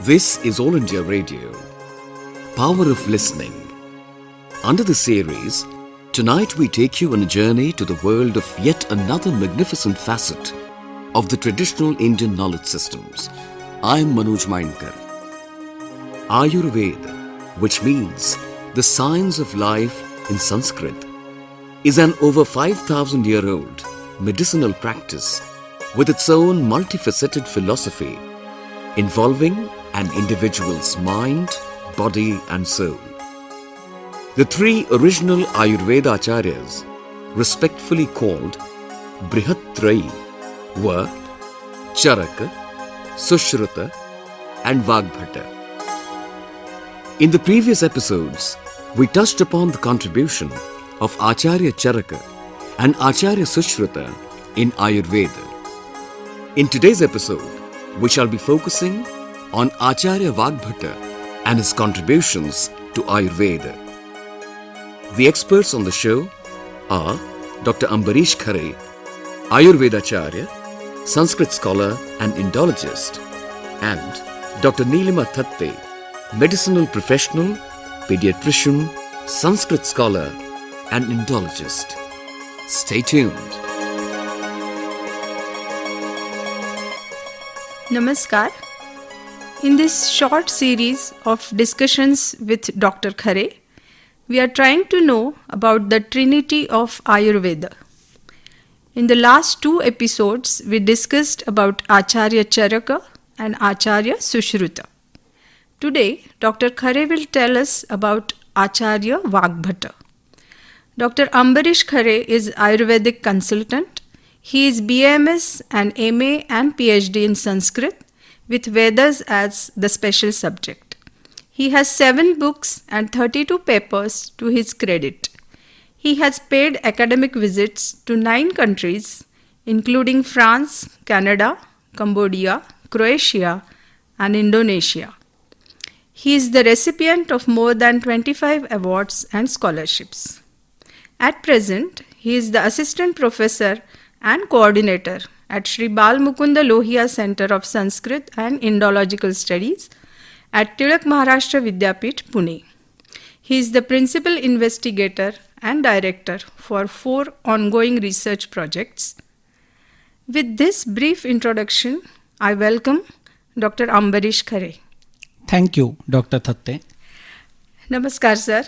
This is All India Radio, Power of Listening. Under the series, tonight we take you on a journey to the world of yet another magnificent facet of the traditional Indian knowledge systems. I am Manoj Mainkar. Ayurveda, which means the science of life in Sanskrit, is an over 5,000-year-old medicinal practice with its own multifaceted philosophy involving an individual's mind, body and soul. The three original Ayurvedacharyas, respectfully called Brihatrayi, were Charaka, Sushruta and Vagbhata. In the previous episodes, we touched upon the contribution of Acharya Charaka and Acharya Sushruta in Ayurveda. In today's episode, we shall be focusing on Acharya Vagbhata and his contributions to Ayurveda. The experts on the show are Dr. Ambareesh Khare, Ayurvedacharya, Sanskrit scholar and Indologist, and Dr. Neelima Thatte, medicinal professional, Pediatrician, Sanskrit scholar and Indologist. Stay tuned. Namaskar. In this short series of discussions with Dr. Khare, we are trying to know about the Trinity of Ayurveda. In the last two episodes, we discussed about Acharya Charaka and Acharya Sushruta. Today, Dr. Khare will tell us about Acharya Vagbhata. Dr. Ambareesh Khare is Ayurvedic consultant. He is BAMS and MA and PhD in Sanskrit with Vedas as the special subject. He has 7 books and 32 papers to his credit. He has paid academic visits to 9 countries, including France, Canada, Cambodia, Croatia, and Indonesia. He is the recipient of more than 25 awards and scholarships. At present, he is the assistant professor and coordinator at Sri Bal Mukunda Lohia Center of Sanskrit and Indological Studies at Tilak Maharashtra Vidyapith, Pune. He is the principal investigator and director for 4 ongoing research projects. With this brief introduction, I welcome Dr. Ambareesh Khare. Thank you, Dr. Thatte. Namaskar, sir.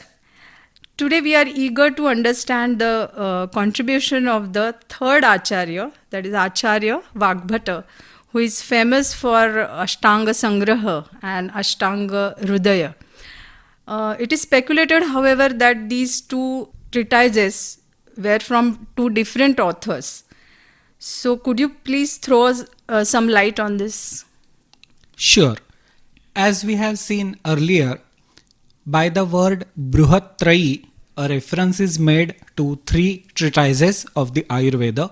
Today we are eager to understand the contribution of the third Acharya, that is Acharya Vagbhata, who is famous for Ashtanga Sangraha and Ashtanga Hrudaya. It is speculated, however, that these 2 treatises were from 2 different authors. So could you please throw some light on this? Sure. As we have seen earlier, by the word Brihatrayi, a reference is made to 3 treatises of the Ayurveda.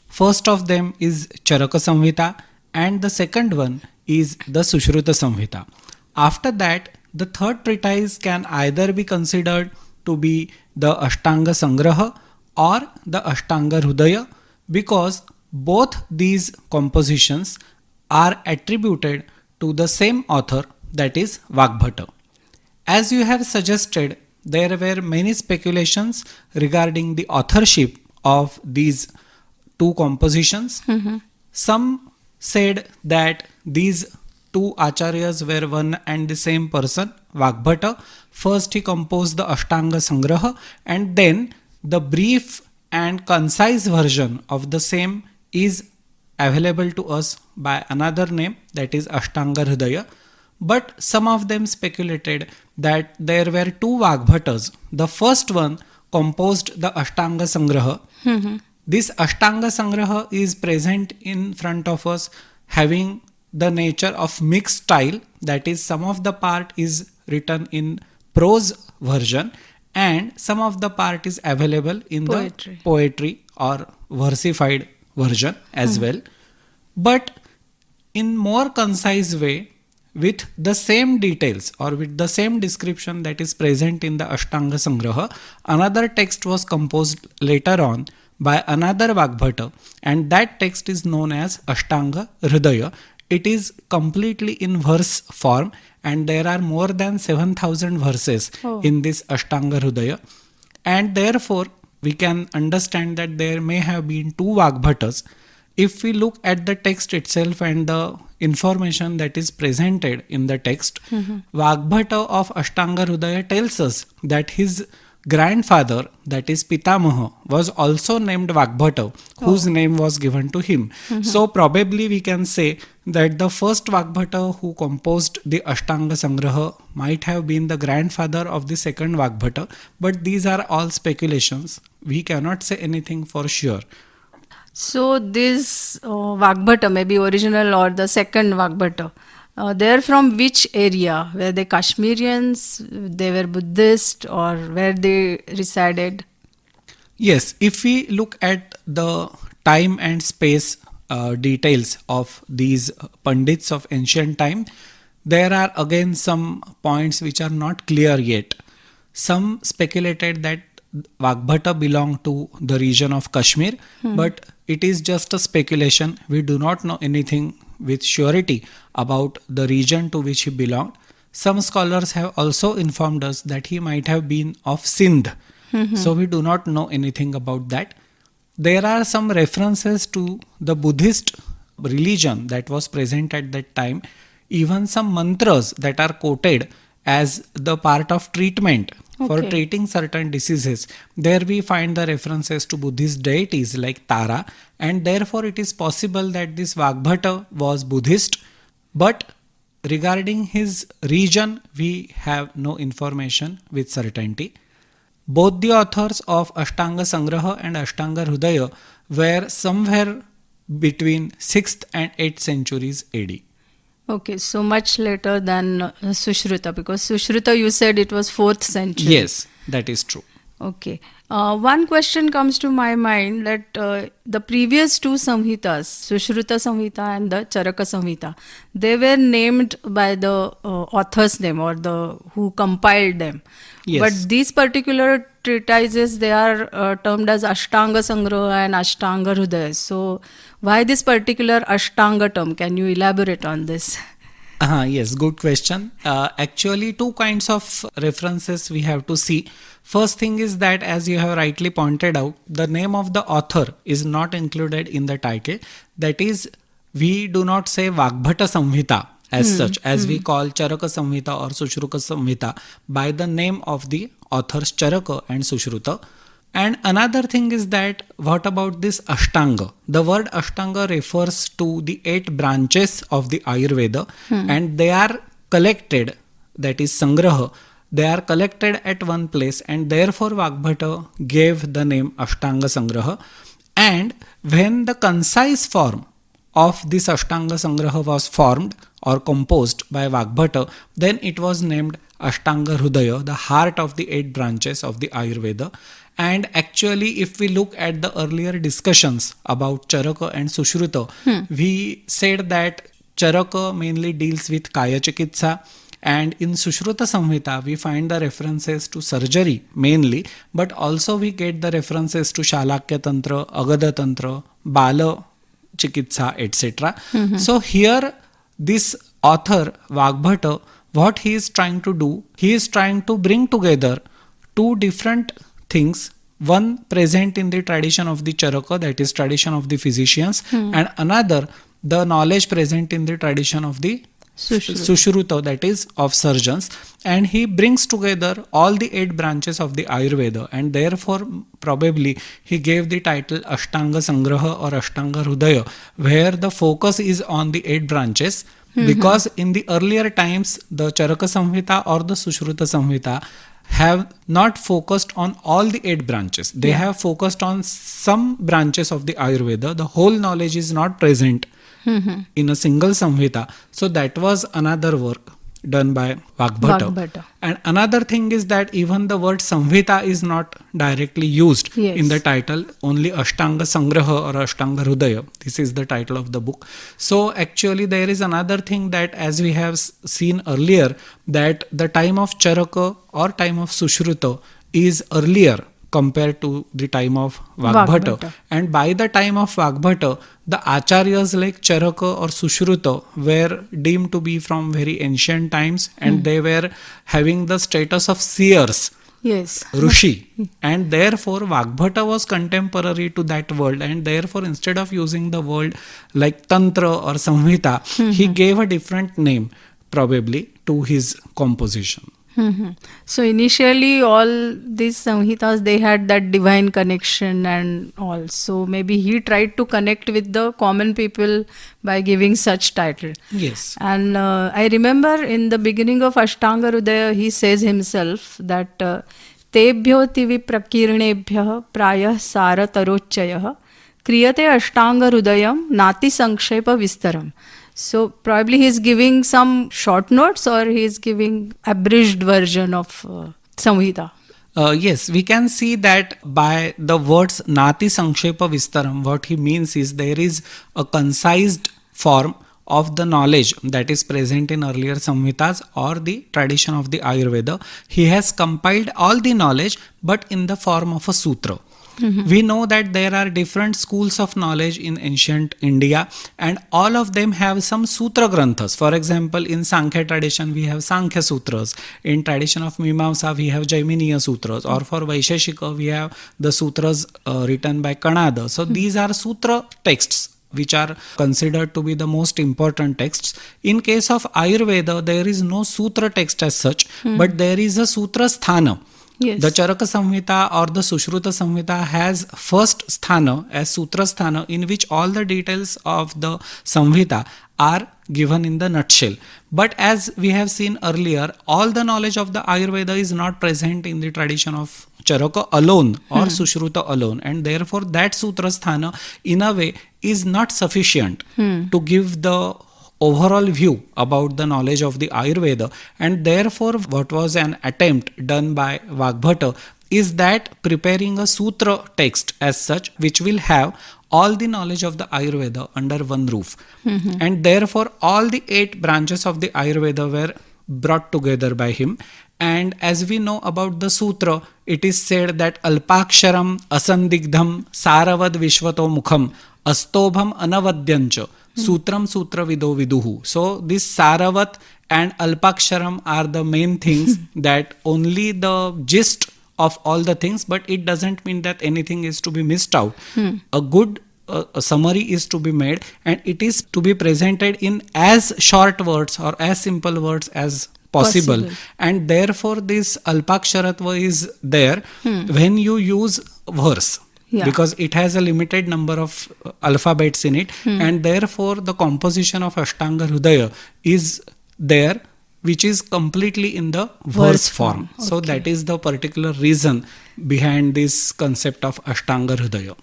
First of them is Charaka Samhita and the second one is the Sushruta Samhita. After that, the third treatise can either be considered to be the Ashtanga Sangraha or the Ashtanga Hrudaya, because both these compositions are attributed to the same author, that is Vagbhata. As you have suggested, there were many speculations regarding the authorship of these 2 compositions. Some said that these 2 acharyas were one and the same person, Vagbhata. First he composed the Ashtanga Sangraha and then the brief and concise version of the same is available to us by another name, that is Ashtanga Hrudaya. But some of them speculated that there were 2 Vagbhatas. The first one composed the Ashtanga Sangraha. This Ashtanga Sangraha is present in front of us, having the nature of mixed style, that is some of the part is written in prose version and some of the part is available in the poetry or versified version as well. But in more concise way, with the same details or with the same description that is present in the Ashtanga Sangraha, another text was composed later on by another Vagbhata, and that text is known as Ashtanga Hrudaya, it is completely in verse form, and there are more than 7,000 verses in this Ashtanga Hridaya. And therefore, we can understand that there may have been two Vagbhatas. If we look at the text itself and the information that is presented in the text, Vagbhata of Ashtanga Hridaya tells us that his grandfather, that is Pitamaha, was also named Vagbhata, whose name was given to him. So probably we can say that the first Vagbhata who composed the Ashtanga Sangraha might have been the grandfather of the second Vagbhata, but these are all speculations. We cannot say anything for sure. So this Vagbhata, maybe original or the second Vagbhata, they're from which area? Were they Kashmirians? They were Buddhist, or where they resided? Yes, if we look at the time and space details of these Pandits of ancient time, there are again some points which are not clear yet. Some speculated that Vagbhata belonged to the region of Kashmir, but it is just a speculation. We do not know anything with surety about the region to which he belonged. Some scholars have also informed us that he might have been of Sindh. So we do not know anything about that. There are some references to the Buddhist religion that was present at that time. Even some mantras that are quoted as the part of treatment for treating certain diseases. There we find the references to Buddhist deities like Tara, and therefore it is possible that this Vagbhata was Buddhist, but regarding his region we have no information with certainty. Both the authors of Ashtanga Sangraha and Ashtanga Hridaya were somewhere between 6th and 8th centuries AD. Okay, so much later than Sushruta, because Sushruta you said it was 4th century. Yes, that is true. Okay. One question comes to my mind that the previous two Samhitas, Sushruta Samhita and the Charaka Samhita, they were named by the author's name or the who compiled them. Yes. But these particular treatises, they are termed as Ashtanga Sangraha and Ashtanga Hridaya. So why this particular Ashtanga term? Can you elaborate on this? Yes, good question. Actually, two kinds of references we have to see. First thing is that, as you have rightly pointed out, the name of the author is not included in the title. That is, we do not say Vagbhata Samhita as such, as we call Charaka Samhita or Sushruta Samhita by the name of the authors Charaka and Sushruta. And another thing is that, what about this Ashtanga? The word Ashtanga refers to the 8 branches of the Ayurveda, and they are collected, that is Sangraha, they are collected at one place, and therefore Vagbhata gave the name Ashtanga Sangraha. And when the concise form of this Ashtanga Sangraha was formed or composed by Vagbhata, then it was named Ashtanga Hridaya, the heart of the 8 branches of the Ayurveda. And actually, if we look at the earlier discussions about Charaka and Sushruta, we said that Charaka mainly deals with Kaya Chikitsa, and in Sushruta Samhita we find the references to surgery mainly, but also we get the references to Shalakya Tantra, Agada Tantra, Bala Chikitsa, etc. So here this author Vagbhata, what he is trying to do, he is trying to bring together two different things, one present in the tradition of the Charaka, that is tradition of the physicians, and another the knowledge present in the tradition of the Sushruta, that is of surgeons, and he brings together all the 8 branches of the Ayurveda, and therefore probably he gave the title Ashtanga Sangraha or Ashtanga Hridaya, where the focus is on the 8 branches, because in the earlier times the Charaka Samhita or the Sushruta Samhita have not focused on all the 8 branches. They have focused on some branches of the Ayurveda. The whole knowledge is not present in a single Samhita. So that was another work done by Vagbhata. And another thing is that even the word Samhita is not directly used in the title, only Ashtanga Sangraha or Ashtanga Hridaya. This is the title of the book. So actually there is another thing that, as we have seen earlier, that the time of Charaka or time of Sushruta is earlier compared to the time of Vagbhata. Vagbhata. And by the time of Vagbhata, the Acharyas like Charaka or Sushruta were deemed to be from very ancient times, and they were having the status of seers, Yes. Rishi, and therefore Vagbhata was contemporary to that world, and therefore instead of using the word like Tantra or Samhita, he gave a different name probably to his composition. So initially all these Samhitas, they had that divine connection and all. So maybe he tried to connect with the common people by giving such title. Yes. And I remember in the beginning of Ashtanga Hridaya, he says himself that Tebhyo tivi prakirnebhyah prayah saratarochayah kriyate Ashtanga Hridayam nati sankshepa vistaram. So probably he is giving some short notes or he is giving abridged version of Samhita. Yes, we can see that by the words Nati Sankshepa Vistaram, what he means is there is a concised form of the knowledge that is present in earlier Samhitas or the tradition of the Ayurveda. He has compiled all the knowledge but in the form of a sutra. We know that there are different schools of knowledge in ancient India, and all of them have some sutra granthas. For example, in Sankhya tradition we have Sankhya Sutras, in tradition of Mimamsa we have Jaiminiya Sutras, or for Vaisheshika we have the sutras written by Kanada. So these are sutra texts which are considered to be the most important texts. In case of Ayurveda, there is no sutra text as such, but there is a sutra sthana. Yes. The Charaka Samhita or the Sushruta Samhita has first sthana as Sutra Sthana, in which all the details of the Samhita are given in the nutshell. But as we have seen earlier, all the knowledge of the Ayurveda is not present in the tradition of Charaka alone or Sushruta alone, and therefore that Sutra Sthana in a way is not sufficient to give the overall view about the knowledge of the Ayurveda. And therefore what was an attempt done by Vagbhata is that preparing a sutra text as such which will have all the knowledge of the Ayurveda under one roof. And therefore all the 8 branches of the Ayurveda were brought together by him. And as we know about the sutra, it is said that Alpaksharam asandigdham saravad vishvato mukham astobham anavadyancha Sutram Sutra Vido Viduhu. So this Saravat and Alpaksharam are the main things that only the gist of all the things, but it doesn't mean that anything is to be missed out. A good a summary is to be made, and it is to be presented in as short words or as simple words as possible. And therefore this Alpaksharatva is there when you use verse. Because it has a limited number of alphabets in it, and therefore the composition of Ashtanga Hridaya is there, which is completely in the verse form. So that is the particular reason behind this concept of Ashtanga Hridaya.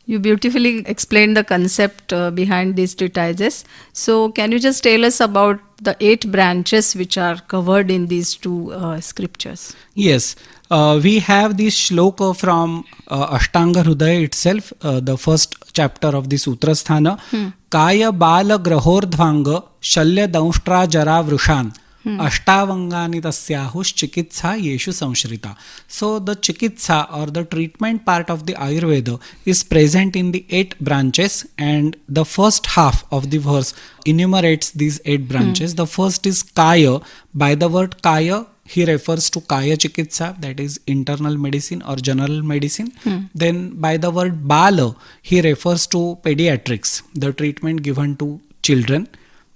You beautifully explained the concept behind these treatises. So can you just tell us about the 8 branches which are covered in these 2 scriptures? Yes. We have this shloka from Ashtanga Hridaya itself, the first chapter of the Sutra Sthana. Kaya bala grahordhvanga shalya daunshtra jara vrushan ashtavangani tasyahush chikitsa yeshu samshrita. So the chikitsa or the treatment part of the Ayurveda is present in the 8 branches, and the first half of the verse enumerates these 8 branches. The first is Kaya. By the word Kaya, he refers to Kaya Chikitsa, that is internal medicine or general medicine. Then by the word Bala, he refers to pediatrics, the treatment given to children.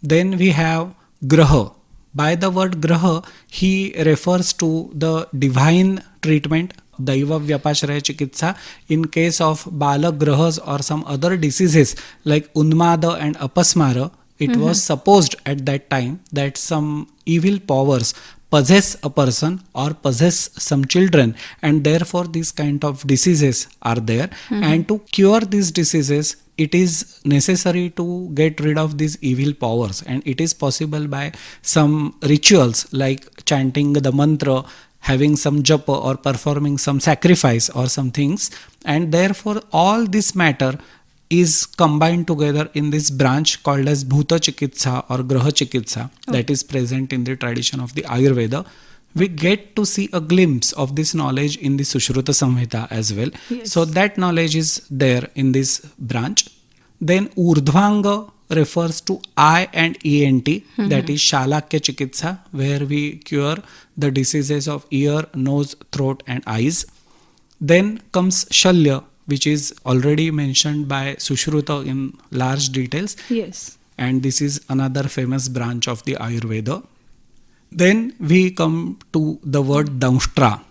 Then we have Graha. By the word Graha, he refers to the divine treatment, Daiva Vyapashraya Chikitsa. In case of Bala Grahas or some other diseases like Unmada and Apasmara, it was supposed at that time that some evil powers possess a person or possess some children, and therefore these kind of diseases are there. And to cure these diseases, it is necessary to get rid of these evil powers, and it is possible by some rituals like chanting the mantra, having some japa, or performing some sacrifice or some things. And therefore all this matter is combined together in this branch called as Bhuta Chikitsa or Graha Chikitsa that is present in the tradition of the Ayurveda. we get to see a glimpse of this knowledge in the Sushruta Samhita as well. Yes. So that knowledge is there in this branch. Then Urdhvanga refers to eye and ENT, that is Shalakya Chikitsa, where we cure the diseases of ear, nose, throat and eyes. Then comes Shalya, which is already mentioned by Sushruta in large details. Yes. And this is another famous branch of the Ayurveda. Then we come to the word Daunshtra.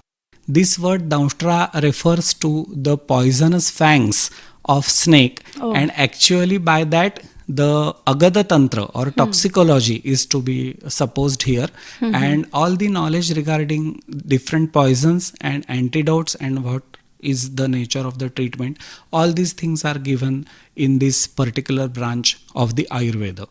This word Daunshtra refers to the poisonous fangs of snake, and actually by that the Agada Tantra or toxicology is to be supposed here, and all the knowledge regarding different poisons and antidotes and what is the nature of the treatment, all these things are given in this particular branch of the Ayurveda.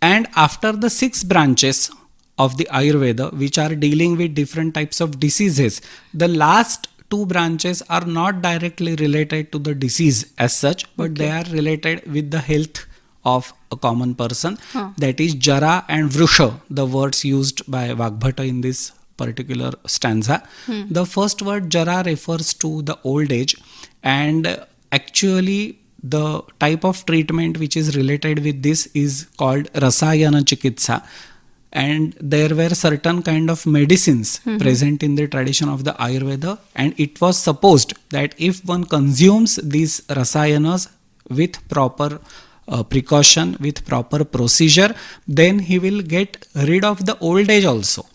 And after the 6 branches of the Ayurveda, which are dealing with different types of diseases, the last 2 branches are not directly related to the disease as such, but they are related with the health of a common person. That is Jara and Vrusha, the words used by Vagbhata in this particular stanza. The first word Jara refers to the old age, and actually the type of treatment which is related with this is called Rasayana Chikitsa. And there were certain kind of medicines present in the tradition of the Ayurveda, and it was supposed that if one consumes these rasayanas with proper precaution, with proper procedure, then he will get rid of the old age also.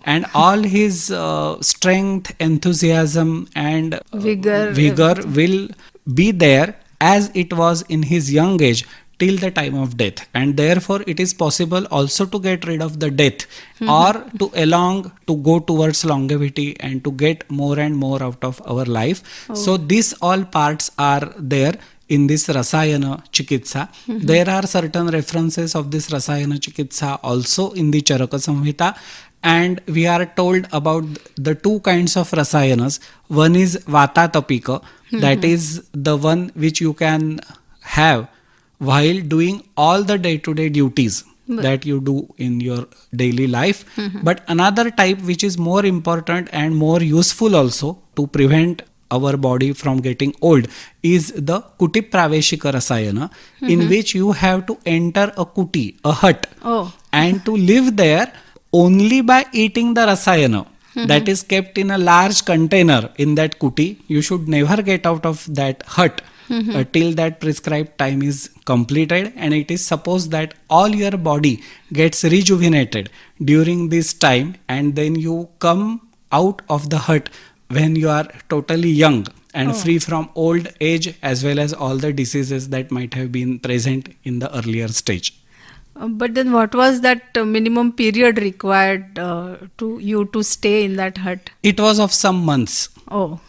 And all his strength, enthusiasm and vigor will be there as it was in his young age till the time of death. And therefore it is possible also to get rid of the death, or to go towards longevity and to get more and more out of our life. So these all parts are there in this Rasayana Chikitsa. There are certain references of this Rasayana Chikitsa also in the Charaka Samhita, and we are told about the 2 kinds of Rasayanas. One is Vatatapika, that is the one which you can have while doing all the day-to-day duties that you do in your daily life. But another type which is more important and more useful also to prevent our body from getting old is the Kuti Praveshika Rasayana, in which you have to enter a kuti, a hut, and to live there only by eating the Rasayana that is kept in a large container in that kuti. You should never get out of that hut till that prescribed time is completed, and it is supposed that all your body gets rejuvenated during this time, and then you come out of the hut when you are totally young and free from old age as well as all the diseases that might have been present in the earlier stage. But then what was that minimum period required to stay in that hut? It was of some months. Oh,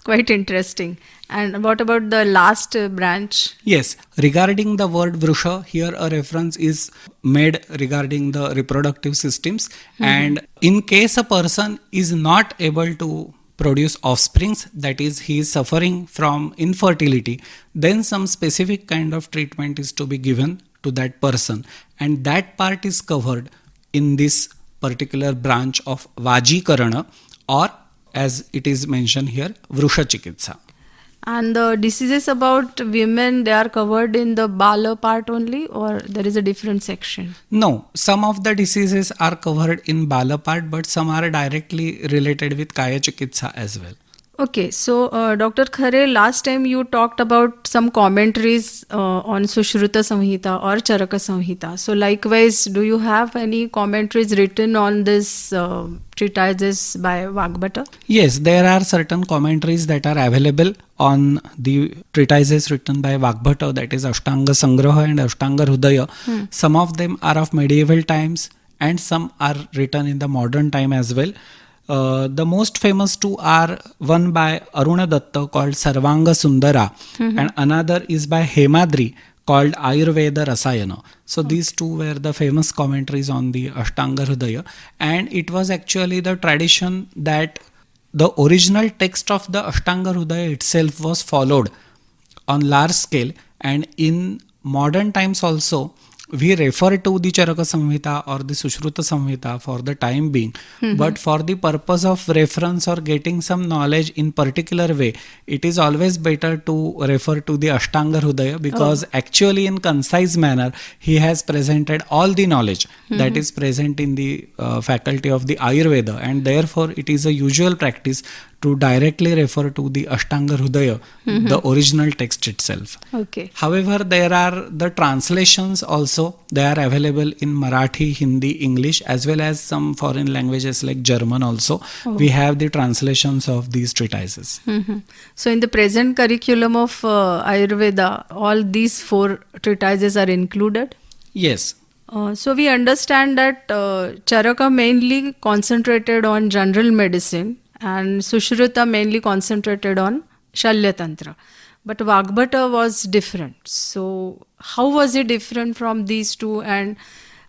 quite interesting. And what about the last branch? Yes, regarding the word Vrusha, here a reference is made regarding the reproductive systems. And in case a person is not able to produce offsprings, that is, he is suffering from infertility, then some specific kind of treatment is to be given to that person. And that part is covered in this particular branch of Vajikarana, or as it is mentioned here, Vrusha Chikitsa. And the diseases about women, they are covered in the Bala part only, or there is a different section? No, some of the diseases are covered in Bala part, but some are directly related with Kaya Chikitsa as well. Okay, so Dr. Khare, last time you talked about some commentaries on Sushruta Samhita or Charaka Samhita. So likewise, do you have any commentaries written on this treatises by Vagbhata? Yes, there are certain commentaries that are available on the treatises written by Vagbhata, that is Ashtanga Sangraha and Ashtanga Hrudaya. Some of them are of medieval times and some are written in the modern time as well. The most famous 2 are one by Aruna Datta called Sarvanga Sundara, and another is by Hemadri called Ayurveda Rasayana. So these 2 were the famous commentaries on the Ashtanga Hrudaya, and it was actually the tradition that the original text of the Ashtanga Hrudaya itself was followed on large scale, and in modern times also we refer to the Charaka Samhita or the Sushruta Samhita for the time being, but for the purpose of reference or getting some knowledge in particular way, it is always better to refer to the Ashtanga Hridaya, because actually in concise manner he has presented all the knowledge that is present in the faculty of the Ayurveda, and therefore it is a usual practice to directly refer to the Ashtanga Hridaya, the original text itself. Okay. However, there are the translations also. They are available in Marathi, Hindi, English, as well as some foreign languages like German also. We have the translations of these treatises. So, in the present curriculum of Ayurveda, all these 4 treatises are included? Yes. So, we understand that Charaka mainly concentrated on general medicine and Sushruta mainly concentrated on Shalya Tantra. But Vagbhata was different. So, how was he different from these two, and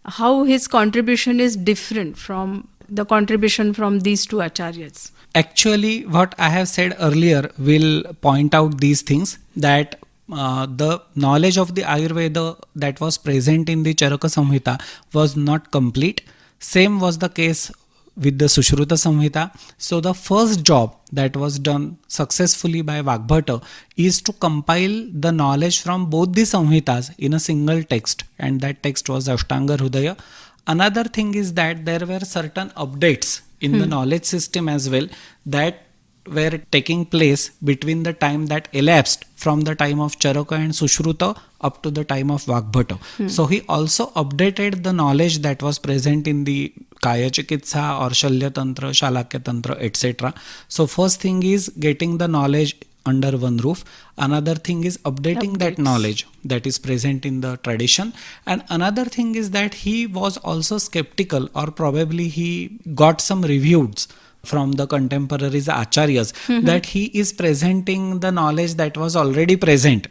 how his contribution is different from the contribution from these two acharyas? Actually, what I have said earlier will point out these things, that the knowledge of the Ayurveda that was present in the Charaka Samhita was not complete. Same was the case with the Sushruta Samhita. So the first job that was done successfully by Vagbhata is to compile the knowledge from both the Samhitas in a single text, and that text was Ashtanga Hridaya. Another thing is that there were certain updates in the knowledge system as well that were taking place between the time that elapsed from the time of Charaka and Sushruta up to the time of Vagbhata. So he also updated the knowledge that was present in the Kaya Chikitsa or Shalya Tantra, Shalakya Tantra, etc. So first thing is getting the knowledge under one roof. Another thing is updating that knowledge that is present in the tradition. And another thing is that he was also skeptical, or probably he got some reviews from the contemporaries acharyas that he is presenting the knowledge that was already present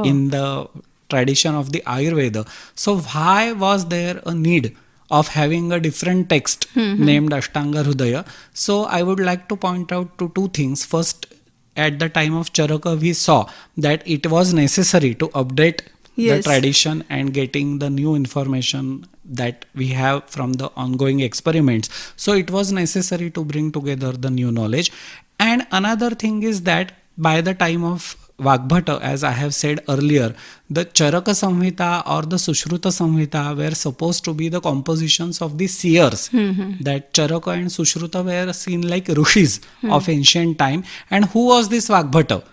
in the tradition of the Ayurveda. So why was there a need of having a different text named Ashtanga Hridaya? So I would like to point out to 2 things. First, at the time of Charaka, we saw that it was necessary to update the tradition and getting the new information that we have from the ongoing experiments. So it was necessary to bring together the new knowledge. And another thing is that by the time of Vagbhata, as I have said earlier, the Charaka Samhita or the Sushruta Samhita were supposed to be the compositions of the seers. That Charaka and Sushruta were seen like rishis of ancient time. And who was this Vagbhata?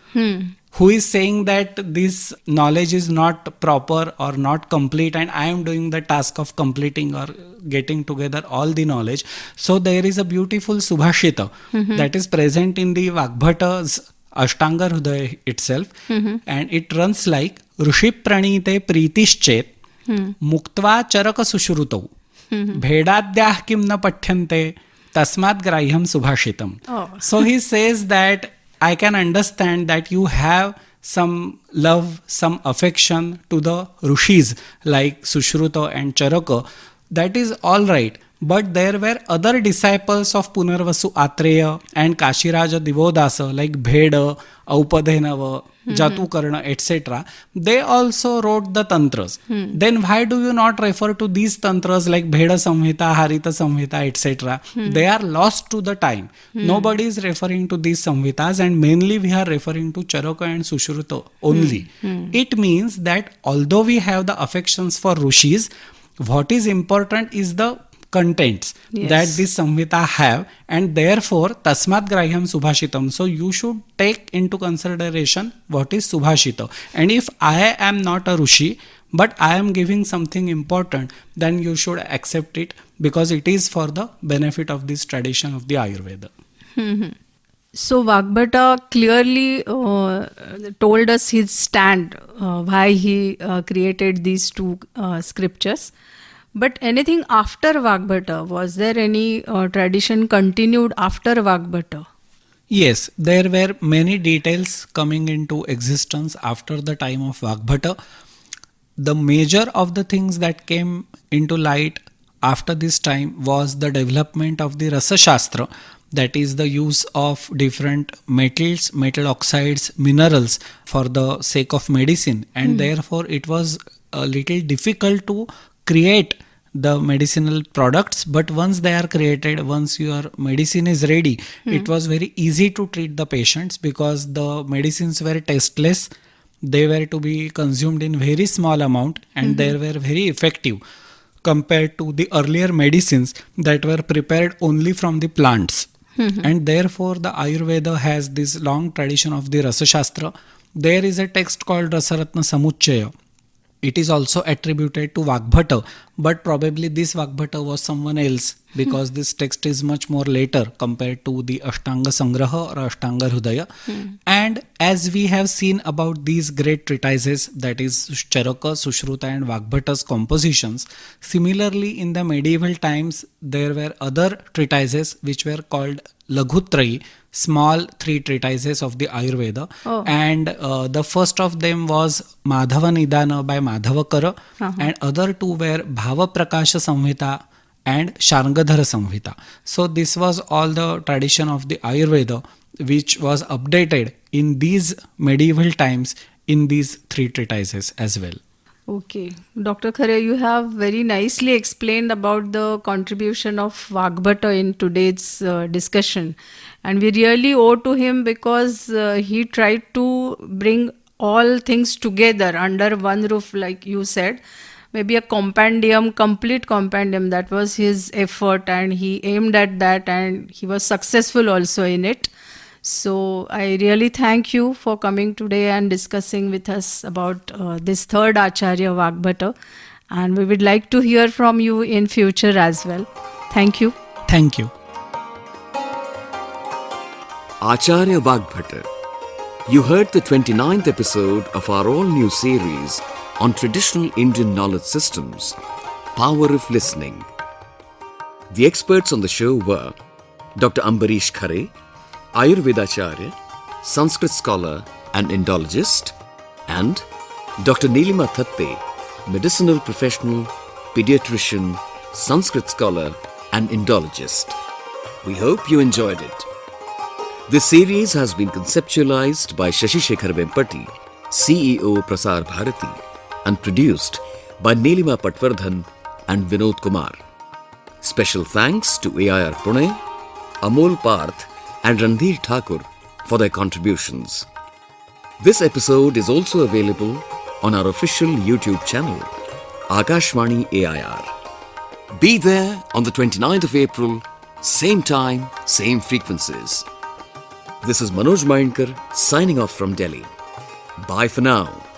Who is saying that this knowledge is not proper or not complete, and I am doing the task of completing or getting together all the knowledge. So there is a beautiful Subhashita that is present in the Vagbhata's Ashtanga Hridaya itself, and it runs like Rushi Pranite Pritischet Muktva Charaka Sushrutau Bhedadyah Kim na Pathyante Tasmat Grahyam Subhashitam. So he says that I can understand that you have some love, some affection to the Rishis like Sushruta and Charaka. That is all right. But there were other disciples of Punarvasu Atreya and Kashiraja Divodasa like Bheda, Aupadhenava, Jatukarna, etc. They also wrote the tantras. Then why do you not refer to these tantras like Bheda Samhita, Harita Samhita, etc.? They are lost to the time. Nobody is referring to these samhitas, and mainly we are referring to Charaka and Sushruta only. It means that although we have the affections for rishis, what is important is the contents that this samhita have, and therefore tasmat grahyam subhashitam. So you should take into consideration what is subhashita, and if I am not a rishi but I am giving something important, then you should accept it because it is for the benefit of this tradition of the Ayurveda. So Vagbhata clearly told us his stand, why he created these 2 scriptures. But anything after Vagbhata, was there any tradition continued after Vagbhata? Yes, there were many details coming into existence after the time of Vagbhata. The major of the things that came into light after this time was the development of the Rasa Shastra, that is the use of different metals, metal oxides, minerals for the sake of medicine, and therefore it was a little difficult to create the medicinal products. But once they are created, once your medicine is ready, it was very easy to treat the patients because the medicines were tasteless. They were to be consumed in very small amount, and they were very effective compared to the earlier medicines that were prepared only from the plants. And therefore the Ayurveda has this long tradition of the Rasa Shastra. There is a text called Rasaratna Samuchaya. It is also attributed to Vagbhata, but probably this Vagbhata was someone else because this text is much more later compared to the Ashtanga Sangraha or Ashtanga Hridaya. And as we have seen about these great treatises, that is Charaka, Sushruta and Vagbhata's compositions, similarly in the medieval times there were other treatises which were called Laghutrayi, small 3 treatises of the Ayurveda. And the first of them was Madhava Nidana by Madhavakara, and other 2 were Bhava Prakasha Samhita and Sharngadhara Samhita. So this was all the tradition of the Ayurveda which was updated in these medieval times in these 3 treatises as well. Okay, Dr. Khare, you have very nicely explained about the contribution of Vagbhata in today's discussion, and we really owe to him because he tried to bring all things together under one roof, like you said. Maybe a compendium, complete compendium. That was his effort, and he aimed at that, and he was successful also in it. So I really thank you for coming today and discussing with us about this third Acharya Vagbhata, and we would like to hear from you in future as well. Thank you. Thank you. Acharya Vagbhata. You heard the 29th episode of our all-new series on traditional Indian knowledge systems, Power of Listening. The experts on the show were Dr. Ambareesh Khare, Ayurvedacharya, Sanskrit scholar and Indologist, and Dr. Neelima Thatte, medicinal professional, Pediatrician, Sanskrit scholar and Indologist. We hope you enjoyed it. This series has been conceptualized by Shashi Shekhar Vempati, CEO Prasar Bharati, and produced by Neelima Patwardhan and Vinod Kumar. Special thanks to AIR Pune, Amol, Parth and Randheer Thakur for their contributions. This episode is also available on our official YouTube channel, Akashvani AIR. Be there on the 29th of April, same time, same frequencies. This is Manoj Mainkar signing off from Delhi. Bye for now.